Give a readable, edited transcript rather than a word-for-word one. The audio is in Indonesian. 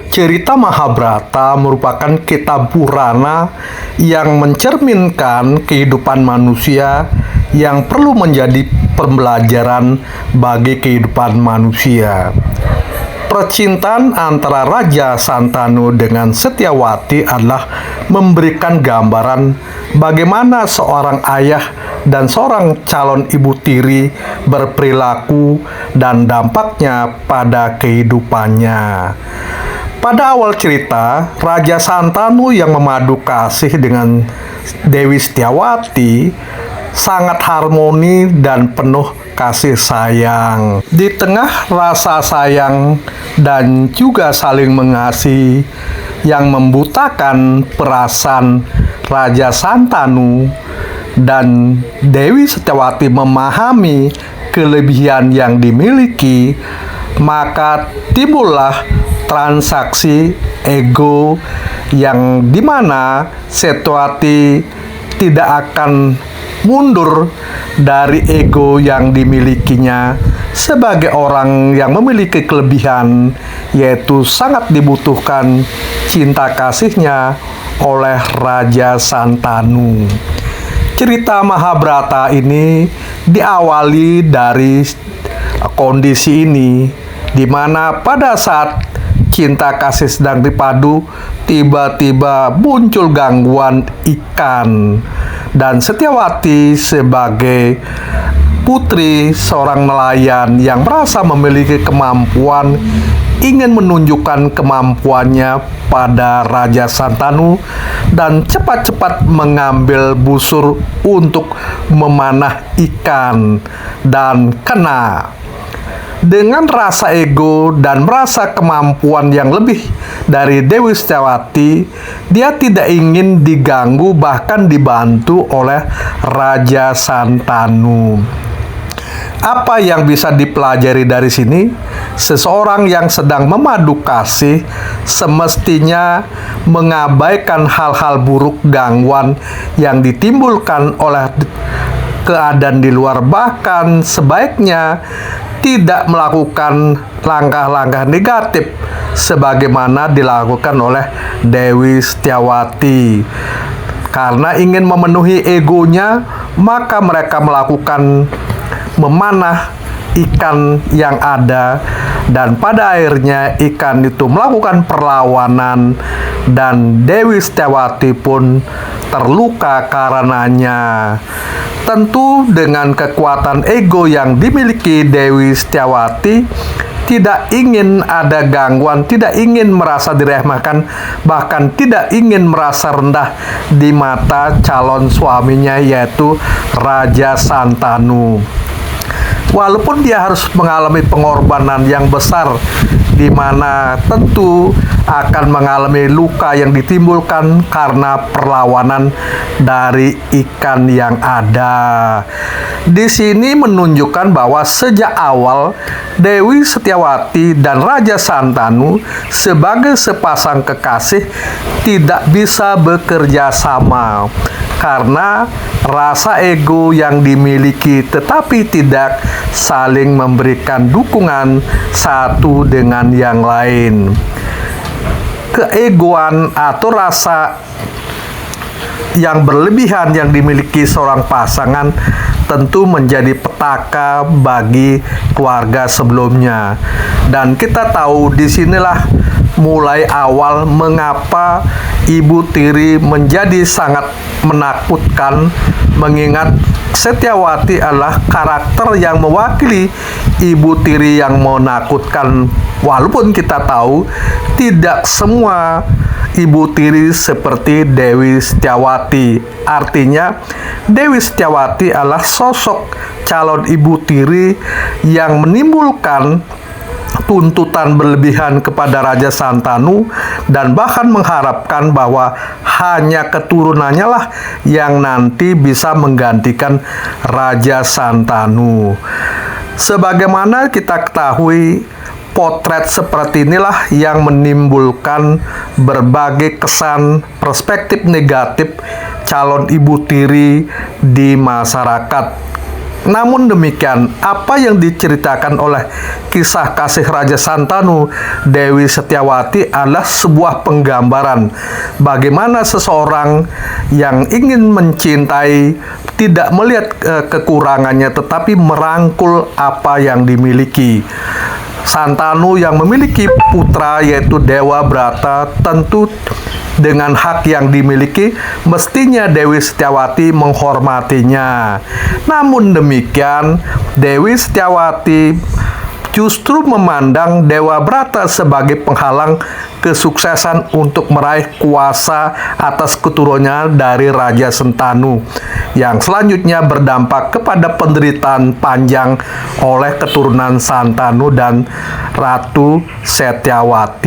Cerita Mahabharata merupakan kitab Purana yang mencerminkan kehidupan manusia yang perlu menjadi pembelajaran bagi kehidupan manusia. Percintaan antara Raja Santanu dengan Setyawati adalah memberikan gambaran bagaimana seorang ayah dan seorang calon ibu tiri berperilaku dan dampaknya pada kehidupannya. Pada awal cerita, Raja Santanu yang memadu kasih dengan Dewi Setyawati sangat harmoni dan penuh kasih sayang. Di tengah rasa sayang dan juga saling mengasihi yang membutakan perasaan Raja Santanu dan Dewi Setyawati memahami kelebihan yang dimiliki, maka timbullah transaksi ego yang dimana Setyawati tidak akan mundur dari ego yang dimilikinya sebagai orang yang memiliki kelebihan, yaitu sangat dibutuhkan cinta kasihnya oleh Raja Santanu. Cerita Mahabharata ini diawali dari kondisi ini, di mana pada saat cinta kasih sedang dipadu, tiba-tiba muncul gangguan ikan. Dan Setyawati sebagai putri seorang nelayan yang merasa memiliki kemampuan, ingin menunjukkan kemampuannya pada Raja Santanu dan cepat-cepat mengambil busur untuk memanah ikan dan kena. Dengan rasa ego dan merasa kemampuan yang lebih dari Dewi Setyawati, dia tidak ingin diganggu bahkan dibantu oleh Raja Santanu. Apa yang bisa dipelajari dari sini? Seseorang yang sedang memadu kasih semestinya mengabaikan hal-hal buruk, gangguan yang ditimbulkan oleh keadaan di luar, bahkan sebaiknya tidak melakukan langkah-langkah negatif sebagaimana dilakukan oleh Dewi Setyawati. Karena ingin memenuhi egonya, maka mereka melakukan memanah ikan yang ada, dan pada akhirnya ikan itu melakukan perlawanan dan Dewi Setyawati pun terluka karenanya. Tentu dengan kekuatan ego yang dimiliki Dewi Setyawati, tidak ingin ada gangguan, tidak ingin merasa diremehkan, bahkan tidak ingin merasa rendah di mata calon suaminya, yaitu Raja Santanu. Walaupun dia harus mengalami pengorbanan yang besar, di mana tentu akan mengalami luka yang ditimbulkan karena perlawanan dari ikan yang ada. Di sini menunjukkan bahwa sejak awal Dewi Setyawati dan Raja Santanu sebagai sepasang kekasih tidak bisa bekerja sama karena rasa ego yang dimiliki, tetapi tidak saling memberikan dukungan satu dengan yang lain. Keegoan atau rasa yang berlebihan yang dimiliki seorang pasangan tentu menjadi petaka bagi keluarga sebelumnya. Dan kita tahu disinilah mulai awal mengapa ibu tiri menjadi sangat menakutkan, mengingat Setyawati adalah karakter yang mewakili ibu tiri yang menakutkan. Walaupun kita tahu tidak semua ibu tiri seperti Dewi Setyawati. Artinya Dewi Setyawati adalah sosok calon ibu tiri yang menimbulkan tuntutan berlebihan kepada Raja Santanu dan bahkan mengharapkan bahwa hanya keturunannya lah yang nanti bisa menggantikan Raja Santanu. Sebagaimana kita ketahui, potret seperti inilah yang menimbulkan berbagai kesan perspektif negatif calon ibu tiri di masyarakat. Namun demikian, apa yang diceritakan oleh kisah kasih Raja Santanu Dewi Setiawati adalah sebuah penggambaran bagaimana seseorang yang ingin mencintai tidak melihat kekurangannya tetapi merangkul apa yang dimiliki. Santanu yang memiliki putra yaitu Dewa Brata tentu dengan hak yang dimiliki mestinya Dewi Setiawati menghormatinya. Namun demikian, Dewi Setiawati justru memandang Dewa Brata sebagai penghalang kesuksesan untuk meraih kuasa atas keturunannya dari Raja Sentanu yang selanjutnya berdampak kepada penderitaan panjang oleh keturunan Santanu dan Ratu Setiawati.